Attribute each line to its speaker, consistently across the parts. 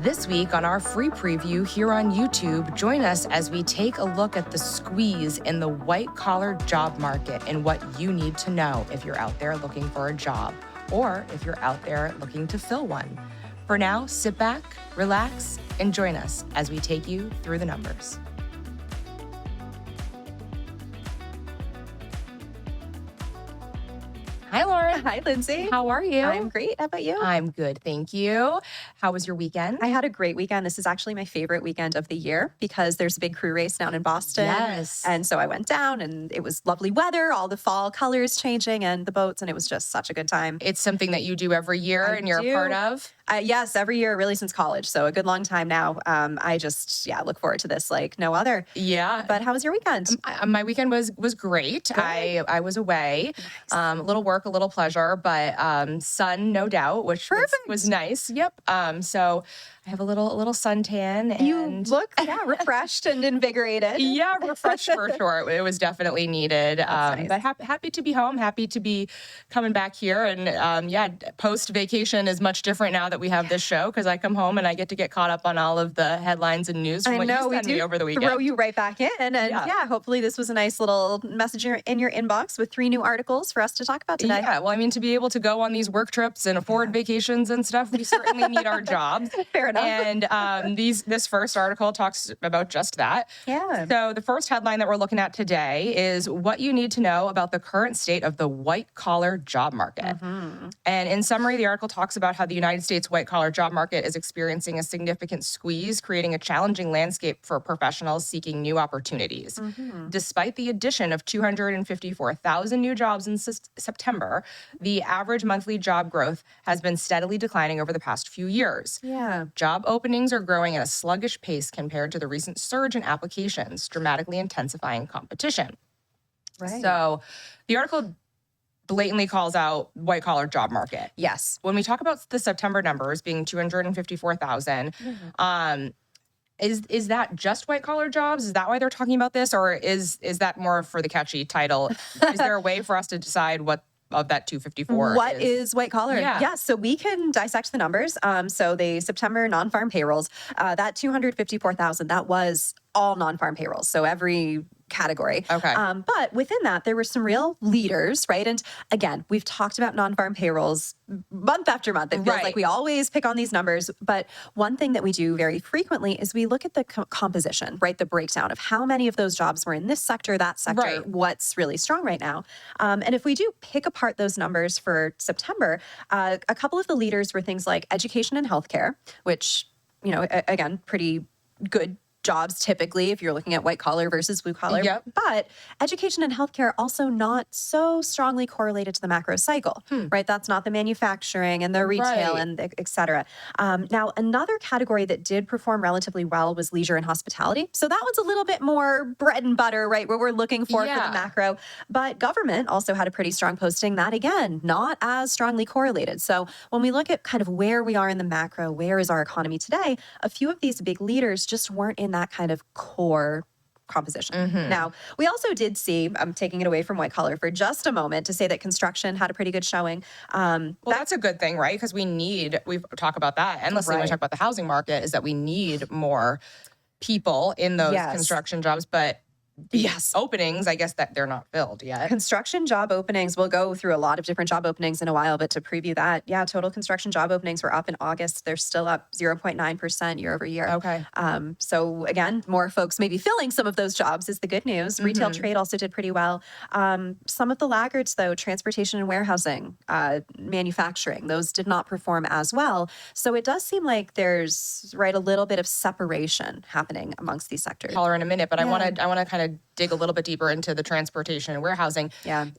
Speaker 1: This week on our free preview here on YouTube, join us as we take a look at the squeeze in the white-collar job market and what you need to know if you're out there looking for a job or if you're out there looking to fill one. For now, sit back, relax, and join us as we take you through the numbers. Hi, Lauren.
Speaker 2: Hi, Lindsay.
Speaker 1: How are you?
Speaker 2: I'm great. How about you?
Speaker 1: I'm good, thank you. How was your weekend?
Speaker 2: I had a great weekend. This is actually my favorite weekend of the year because there's a big crew race down in Boston.
Speaker 1: Yes.
Speaker 2: And so I went down and it was lovely weather, all the fall colors changing and the boats, and it was just such a good time.
Speaker 1: It's something that you do every year and you're a part of?
Speaker 2: Yes, every year, really since college. So a good long time now. I just, look forward to this like no other.
Speaker 1: Yeah.
Speaker 2: But how was your weekend?
Speaker 1: My weekend was great. I was away.
Speaker 2: Nice.
Speaker 1: A little work, a little pleasure, but sun, no doubt, which was nice. Yep. So I have a little suntan. And
Speaker 2: You look refreshed and invigorated.
Speaker 1: Yeah, refreshed for sure. It was definitely needed.
Speaker 2: Nice.
Speaker 1: But happy to be home, happy to be coming back here. And post-vacation is much different now that we have this show because I come home and I get to get caught up on all of the headlines and news from what you sent me over the weekend.
Speaker 2: Throw you right back in. And hopefully this was a nice little message in your inbox with 3 new articles for us to talk about today.
Speaker 1: Yeah, well, I mean, to be able to go on these work trips and afford vacations and stuff, we certainly need our jobs.
Speaker 2: Fair enough.
Speaker 1: And this first article talks about just that.
Speaker 2: Yeah.
Speaker 1: So the first headline that we're looking at today is what you need to know about the current state of the white-collar job market.
Speaker 2: Mm-hmm.
Speaker 1: And in summary, the article talks about how the United States white-collar job market is experiencing a significant squeeze, creating a challenging landscape for professionals seeking new opportunities.
Speaker 2: Mm-hmm.
Speaker 1: Despite the addition of 254,000 new jobs in September, the average monthly job growth has been steadily declining over the past few years.
Speaker 2: Yeah.
Speaker 1: Job openings are growing at a sluggish pace compared to the recent surge in applications, dramatically intensifying competition.
Speaker 2: Right.
Speaker 1: So the article blatantly calls out white-collar job market.
Speaker 2: Yes.
Speaker 1: When we talk about the September numbers being 254,000, is that just white-collar jobs? Is that why they're talking about this? Or is that more for the catchy title? Is there a way for us to decide what of that 254
Speaker 2: What is white collar?
Speaker 1: Yeah.
Speaker 2: So we can dissect the numbers. So the September non-farm payrolls, that 254,000, that was all non-farm payrolls. So every category.
Speaker 1: Okay.
Speaker 2: But within that, there were some real leaders, right? And again, we've talked about non-farm payrolls month after month. It feels like we always pick on these numbers. But one thing that we do very frequently is we look at the composition, right? The breakdown of how many of those jobs were in this sector, that sector, what's really strong right now. And if we do pick apart those numbers for September, a couple of the leaders were things like education and healthcare, which, again, pretty good jobs typically if you're looking at white collar versus blue collar.
Speaker 1: Yep.
Speaker 2: But education and healthcare also not so strongly correlated to the macro cycle, right? That's not the manufacturing and the retail and et cetera. Now, another category that did perform relatively well was leisure and hospitality. So that one's a little bit more bread and butter, right? What we're looking for the macro. But government also had a pretty strong posting. That, again, not as strongly correlated. So when we look at kind of where we are in the macro, where is our economy today, a few of these big leaders just weren't in that kind of core composition.
Speaker 1: Mm-hmm.
Speaker 2: Now, we also did see, I'm taking it away from white collar for just a moment to say that construction had a pretty good showing.
Speaker 1: That's a good thing, right? Because we talk about that endlessly when we talk about the housing market, is that we need more people in those construction jobs, but openings, I guess that they're not filled yet.
Speaker 2: Construction job openings, we'll go through a lot of different job openings in a while, but to preview that, total construction job openings were up in August. They're still up 0.9% year over year.
Speaker 1: Okay.
Speaker 2: So again, more folks maybe filling some of those jobs is the good news. Retail trade also did pretty well. Some of the laggards, though, transportation and warehousing, manufacturing, those did not perform as well. So it does seem like there's a little bit of separation happening amongst these sectors.
Speaker 1: Color in a minute, but I want to kind of dig a little bit deeper into the transportation and warehousing.
Speaker 2: Yeah.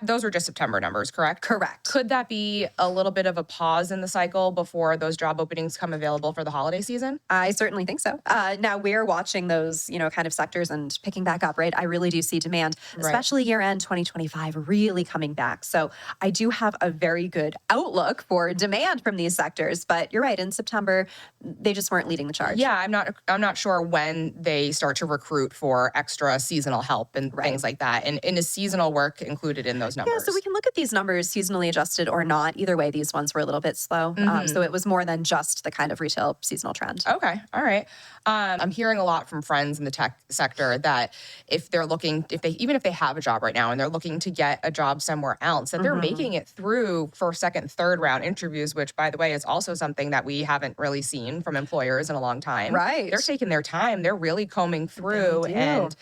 Speaker 1: Those are just September numbers, correct?
Speaker 2: Correct.
Speaker 1: Could that be a little bit of a pause in the cycle before those job openings come available for the holiday season?
Speaker 2: I certainly think so. Now we're watching those, kind of sectors and picking back up, right? I really do see demand, especially year-end 2025, really coming back. So I do have a very good outlook for demand from these sectors. But you're right, in September, they just weren't leading the charge.
Speaker 1: Yeah, I'm not sure when they start to recruit for extra seasonal help and things like that. And is seasonal work included in those
Speaker 2: Yeah,
Speaker 1: numbers?
Speaker 2: so we can look at these numbers seasonally adjusted or not. Either way, these ones were a little bit slow. So it was more than just the kind of retail seasonal trend.
Speaker 1: Okay. All right. I'm hearing a lot from friends in the tech sector that if they're looking, even if they have a job right now and they're looking to get a job somewhere else, that they're making it through first, second, third round interviews, which, by the way, is also something that we haven't really seen from employers in a long time.
Speaker 2: Right.
Speaker 1: They're taking their time. They're really combing through. And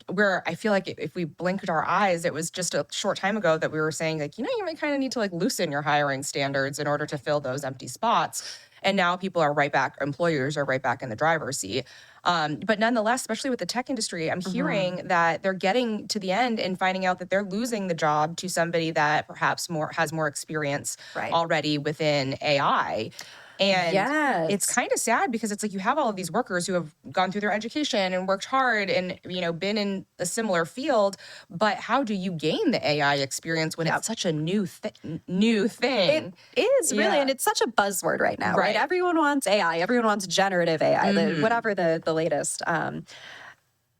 Speaker 1: where I feel like if we blinked our eyes, it was just a short time ago that we were saying, like, you might kind of need to like loosen your hiring standards in order to fill those empty spots. And now people are right back, employers are right back in the driver's seat. But nonetheless, especially with the tech industry, I'm hearing that they're getting to the end and finding out that they're losing the job to somebody that perhaps has more experience already within AI. And it's kind of sad because it's like you have all of these workers who have gone through their education and worked hard and, been in a similar field. But how do you gain the AI experience when it's such a new thing?
Speaker 2: It is really, and it's such a buzzword right now, right? Everyone wants AI. Everyone wants generative AI, whatever the latest.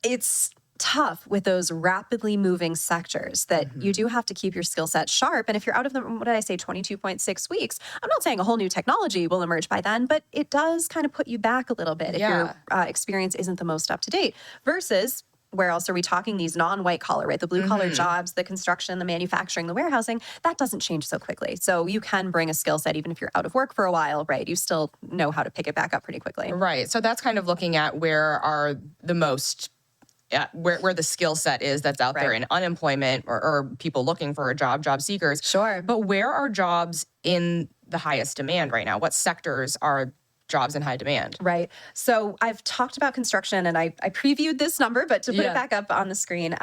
Speaker 2: It's tough with those rapidly moving sectors that you do have to keep your skill set sharp. And if you're out of them, what did I say, 22.6 weeks, I'm not saying a whole new technology will emerge by then, but it does kind of put you back a little bit if your experience isn't the most up to date versus where else are we talking these non-white collar, right? The blue collar jobs, the construction, the manufacturing, the warehousing, that doesn't change so quickly. So you can bring a skill set even if you're out of work for a while, right? You still know how to pick it back up pretty quickly.
Speaker 1: Right. So that's kind of looking at where are the most where the skill set is that's out there in unemployment or people looking for a job seekers.
Speaker 2: Sure.
Speaker 1: But where are jobs in the highest demand right now? What sectors are jobs in high demand?
Speaker 2: Right. So I've talked about construction and I previewed this number, but to put it back up on the screen,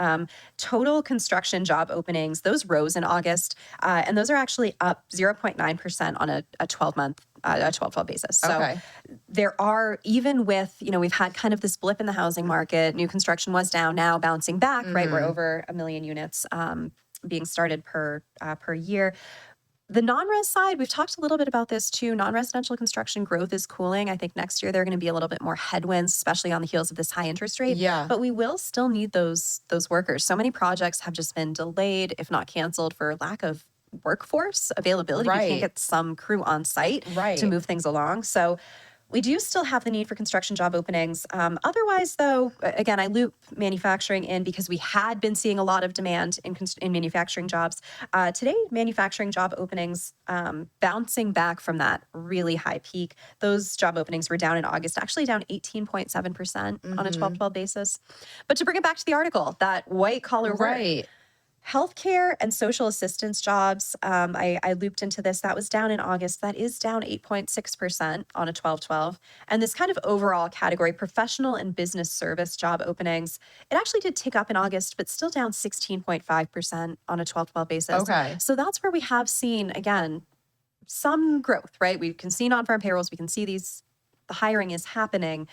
Speaker 2: total construction job openings, those rose in August, and those are actually up 0.9% on a 12-month a 12-12 basis. So there are, even with, we've had kind of this blip in the housing market, new construction was down, now bouncing back, right? We're over 1 million units being started per year. The non-res side, we've talked a little bit about this too. Non-residential construction growth is cooling. I think next year there are going to be a little bit more headwinds, especially on the heels of this high interest rate.
Speaker 1: Yeah.
Speaker 2: But we will still need those workers. So many projects have just been delayed, if not canceled, for lack of workforce availability. We can't get some crew on site to move things along. So we do still have the need for construction job openings. Otherwise, though, again, I loop manufacturing in because we had been seeing a lot of demand in manufacturing jobs. Today, manufacturing job openings bouncing back from that really high peak. Those job openings were down in August, actually down 18.7% on a 12-12 basis. But to bring it back to the article, that white-collar work. Healthcare and social assistance jobs, I looped into this. That was down in August. That is down 8.6% on a 12-12. And this kind of overall category, professional and business service job openings, it actually did tick up in August, but still down 16.5% on a 12-12 basis.
Speaker 1: Okay.
Speaker 2: So that's where we have seen, again, some growth, right? We can see non-farm payrolls. We can see the hiring is happening.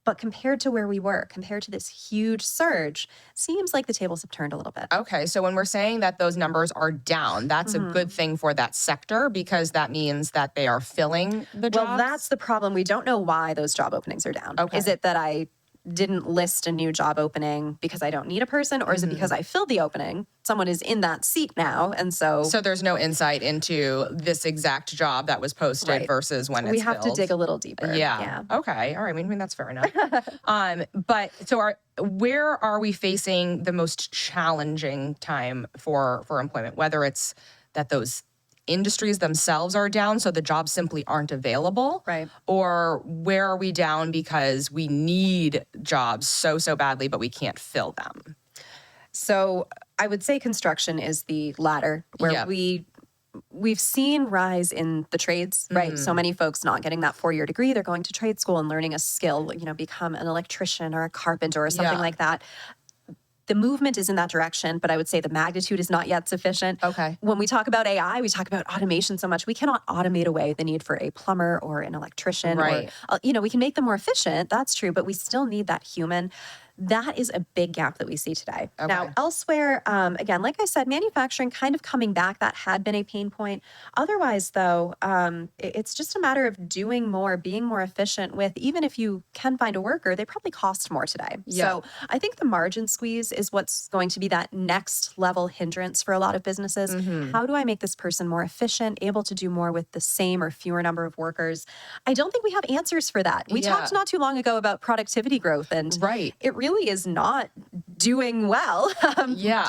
Speaker 2: But compared to where we were, compared to this huge surge, seems like the tables have turned a little bit.
Speaker 1: Okay, so when we're saying that those numbers are down, that's a good thing for that sector because that means that they are filling the jobs?
Speaker 2: Well, that's the problem. We don't know why those job openings are down.
Speaker 1: Okay.
Speaker 2: Is it that I didn't list a new job opening because I don't need a person, or is it because I filled the opening? Someone is in that seat now, and so
Speaker 1: there's no insight into this exact job that was posted versus when
Speaker 2: we
Speaker 1: it's
Speaker 2: have
Speaker 1: filled.
Speaker 2: to dig a little deeper.
Speaker 1: Yeah. Okay. All right. I mean that's fair enough. But so where are we facing the most challenging time for employment? Whether it's that those industries themselves are down, so the jobs simply aren't available,
Speaker 2: right?
Speaker 1: Or where are we down because we need jobs so badly, but we can't fill them?
Speaker 2: So I would say construction is the latter, where we've seen rise in the trades, right? So many folks not getting that 4-year degree, they're going to trade school and learning a skill, become an electrician or a carpenter or something like that. The movement is in that direction, but I would say the magnitude is not yet sufficient.
Speaker 1: Okay.
Speaker 2: When we talk about AI, we talk about automation so much. We cannot automate away the need for a plumber or an electrician.
Speaker 1: Right.
Speaker 2: Or, we can make them more efficient. That's true, but we still need that human. That is a big gap that we see today.
Speaker 1: Okay.
Speaker 2: Now, elsewhere, again, like I said, manufacturing kind of coming back, that had been a pain point. Otherwise, though, it's just a matter of doing more, being more efficient with, even if you can find a worker, they probably cost more today.
Speaker 1: Yeah.
Speaker 2: So I think the margin squeeze is what's going to be that next level hindrance for a lot of businesses. How do I make this person more efficient, able to do more with the same or fewer number of workers? I don't think we have answers for that. We talked not too long ago about productivity growth, and it really is not doing well,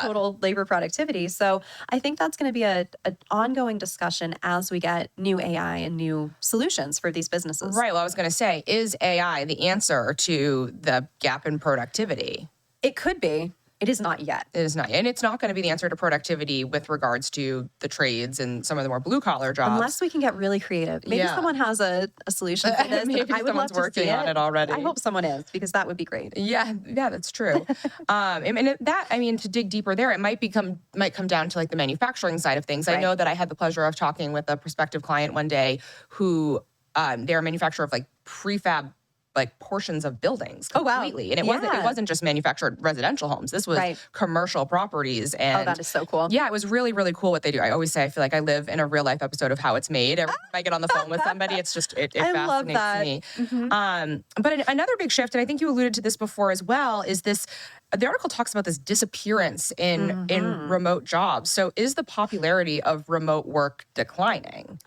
Speaker 2: total labor productivity. So I think that's going to be an ongoing discussion as we get new AI and new solutions for these businesses.
Speaker 1: Right. Well, I was going to say, is AI the answer to the gap in productivity?
Speaker 2: It could be. It is not yet.
Speaker 1: It is not. And it's not going to be the answer to productivity with regards to the trades and some of the more blue collar jobs.
Speaker 2: Unless we can get really creative. Maybe someone has a solution for this.
Speaker 1: Maybe
Speaker 2: I would love to
Speaker 1: working
Speaker 2: see
Speaker 1: on it already.
Speaker 2: I hope someone is, because that would be great.
Speaker 1: Yeah, that's true. To dig deeper there, it might come down to like the manufacturing side of things. I know that I had the pleasure of talking with a prospective client one day who they're a manufacturer of like prefab like portions of buildings completely. And it wasn't just manufactured residential homes. This was commercial properties. And
Speaker 2: that is so cool.
Speaker 1: Yeah, it was really, really cool what they do. I always say I feel like I live in a real life episode of How It's Made. Every time I get on the phone with somebody, it's just it fascinates me. But another big shift, and I think you alluded to this before as well, is this. The article talks about this disappearance in remote jobs. So is the popularity of remote work declining?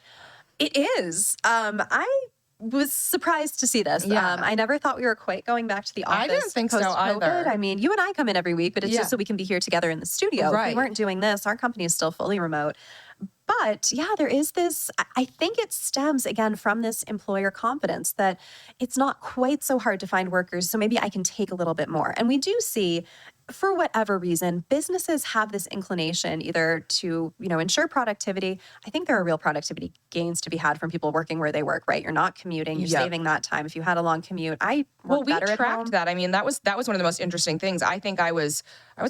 Speaker 2: It is. I was surprised to see this. I never thought we were quite going back to the office.
Speaker 1: I didn't think so either.
Speaker 2: I mean, you and I come in every week, but it's just so we can be here together in the studio.
Speaker 1: Right.
Speaker 2: If we weren't doing this, our company is still fully remote. But yeah, there is this, I think it stems again from this employer confidence that it's not quite so hard to find workers. So maybe I can take a little bit more. And we do see, for whatever reason, businesses have this inclination either to, ensure productivity. I think there are real productivity gains to be had from people working where they work, right? You're not commuting, you're saving that time. If you had a long commute, we
Speaker 1: tracked that. I mean, that was one of the most interesting things. I think I was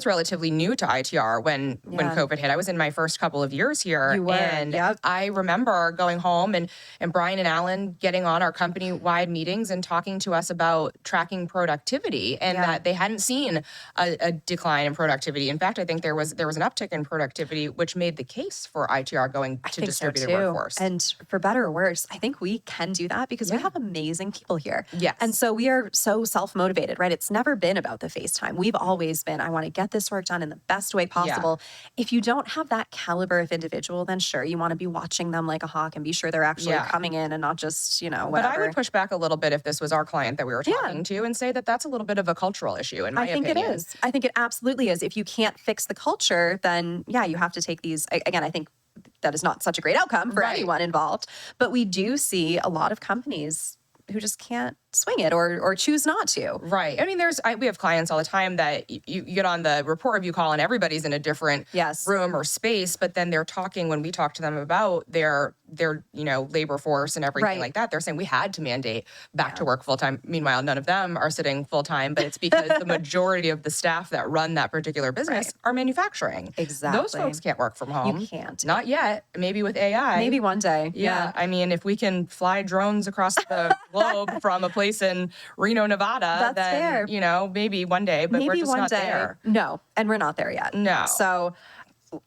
Speaker 1: relatively new to ITR when COVID hit. I was in my first couple of years here.
Speaker 2: You were,
Speaker 1: and I remember going home and Brian and Alan getting on our company-wide meetings and talking to us about tracking productivity and that they hadn't seen a decline in productivity. In fact, I think there was an uptick in productivity, which made the case for ITR going to distributed workforce.
Speaker 2: And for better or worse, I think we can do that because we have amazing people here.
Speaker 1: Yes.
Speaker 2: And so we are so self-motivated, right? It's never been about the FaceTime. We've always been, I want to get this work done in the best way possible. If you don't have that caliber of individual, then sure, you want to be watching them like a hawk and be sure they're actually coming in and not just, whatever.
Speaker 1: But I would push back a little bit if this was our client that we were talking to and say that that's a little bit of a cultural issue, in my opinion.
Speaker 2: I think it is. I think it absolutely is. If you can't fix the culture, then you have to take these. Again, I think that is not such a great outcome for anyone involved. But we do see a lot of companies who just can't swing it or choose not to.
Speaker 1: Right. I mean, we have clients all the time that you get on the report review call and everybody's in a different room or space, but then they're talking, when we talk to them about their labor force and everything like that, they're saying we had to mandate back to work full time. Meanwhile, none of them are sitting full time, but it's because the majority of the staff that run that particular business are manufacturing.
Speaker 2: Exactly.
Speaker 1: Those folks can't work from home.
Speaker 2: You can't.
Speaker 1: Not yet. Maybe with AI.
Speaker 2: Maybe one day.
Speaker 1: Yeah. I mean, if we can fly drones across the globe from a place in Reno, Nevada, then, maybe one day, but we're just not there.
Speaker 2: No, and we're not there yet.
Speaker 1: No.
Speaker 2: So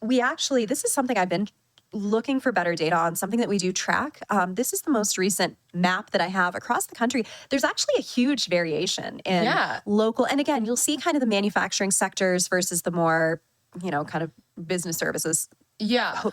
Speaker 2: this is something I've been looking for better data on, something that we do track. This is the most recent map that I have across the country. There's actually a huge variation in local, and again, you'll see kind of the manufacturing sectors versus the more, kind of business services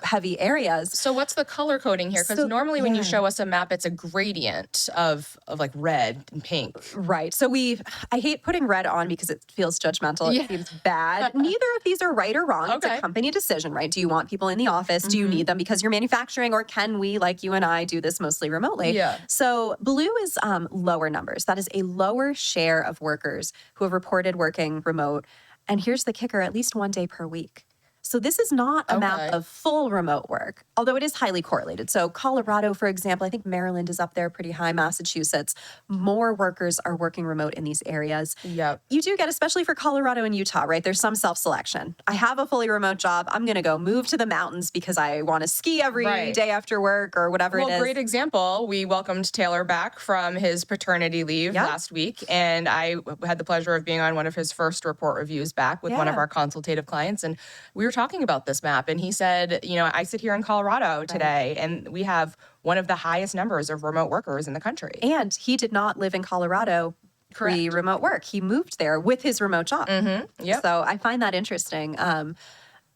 Speaker 2: heavy areas.
Speaker 1: So what's the color coding here? Because normally when you show us a map, it's a gradient of like red and pink.
Speaker 2: Right. So I hate putting red on because it feels judgmental. It seems bad. Neither of these are right or wrong. It's a company decision, right? Do you want people in the office? Do you need them because you're manufacturing, or can we, like you and I, do this mostly remotely?
Speaker 1: Yeah.
Speaker 2: So blue is lower numbers. That is a lower share of workers who have reported working remote. And here's the kicker, at least one day per week. So this is not a map of full remote work, although it is highly correlated. So Colorado, for example, I think Maryland is up there pretty high, Massachusetts. More workers are working remote in these areas.
Speaker 1: Yep.
Speaker 2: You do get, especially for Colorado and Utah, right? There's some self-selection. I have a fully remote job. I'm going to go move to the mountains because I want to ski every day after work or whatever it is.
Speaker 1: Great example. We welcomed Taylor back from his paternity leave last week, and I had the pleasure of being on one of his first report reviews back with one of our consultative clients, and we were talking about this map, and he said, you know, I sit here in Colorado today, and we have one of the highest numbers of remote workers in the country.
Speaker 2: And he did not live in Colorado pre-remote work. He moved there with his remote job. So I find that interesting.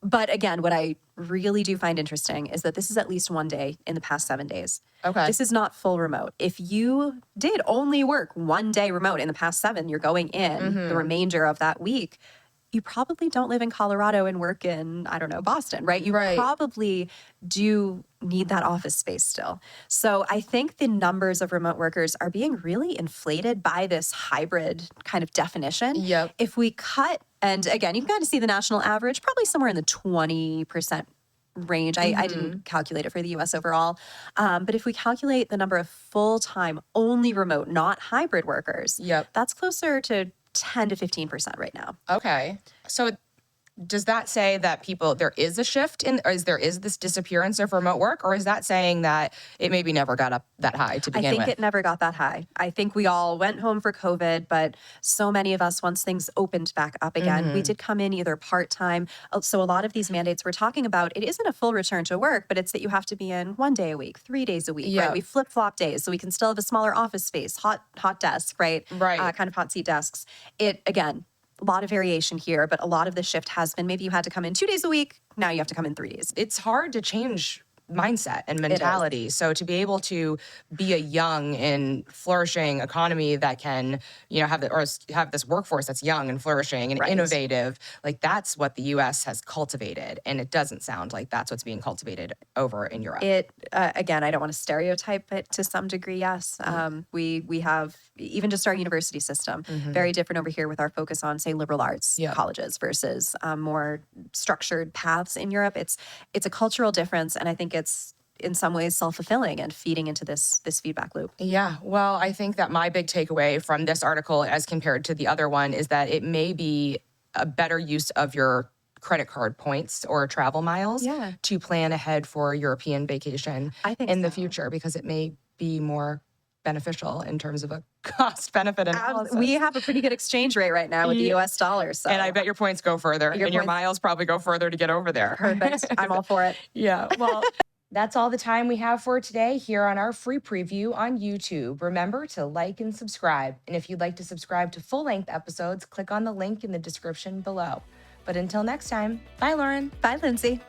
Speaker 2: But again, what I really do find interesting is that this is at least one day in the past 7 days. This is not full remote. If you did only work one day remote in the past 7, you're going in the remainder of that week, you probably don't live in Colorado and work in, I don't know, Boston, right? You probably do need that office space still. So I think the numbers of remote workers are being really inflated by this hybrid kind of definition. If we cut, and again, you can kind of see the national average, probably somewhere in the 20% range. I didn't calculate it for the US overall. But if we calculate the number of full-time, only remote, not hybrid workers, that's closer to 10 to 15% right now.
Speaker 1: So does that say that there is a shift in, or there is this disappearance of remote work, or is that saying that it maybe never got up that high to begin with?
Speaker 2: I think it never got that high. I think we all went home for COVID, but so many of us, once things opened back up again, we did come in either part-time. So a lot of these mandates we're talking about, it isn't a full return to work, but it's that you have to be in 1 day a week, 3 days a week, right? We flip-flop days, so we can still have a smaller office space, hot desk, right? Kind of hot seat desks. Again, a lot of variation here, but a lot of the shift has been maybe you had to come in 2 days a week. Now you have to come in 3 days.
Speaker 1: It's hard to change mindset and mentality. So to be able to be a young and flourishing economy that can, you know, have this workforce that's young and flourishing and innovative, like that's what the U.S. has cultivated, and it doesn't sound like that's what's being cultivated over in Europe.
Speaker 2: Again, I don't want to stereotype it to some degree. Yes, we have even just our university system very different over here with our focus on, say, liberal arts colleges versus more structured paths in Europe. It's a cultural difference, and I think it's in some ways self-fulfilling and feeding into this feedback loop.
Speaker 1: Yeah, well, I think that my big takeaway from this article as compared to the other one is that it may be a better use of your credit card points or travel miles to plan ahead for a European vacation in the future, because it may be more beneficial in terms of a cost benefit analysis.
Speaker 2: We have a pretty good exchange rate right now with the US dollar. So.
Speaker 1: And I bet your points go further, and your miles probably go further to get over there.
Speaker 2: Perfect. I'm all for it.
Speaker 1: Yeah, well, that's all the time we have for today here on our free preview on YouTube. Remember to like and subscribe. And if you'd like to subscribe to full-length episodes, click on the link in the description below. But until next time, bye, Lauren.
Speaker 2: Bye, Lindsay.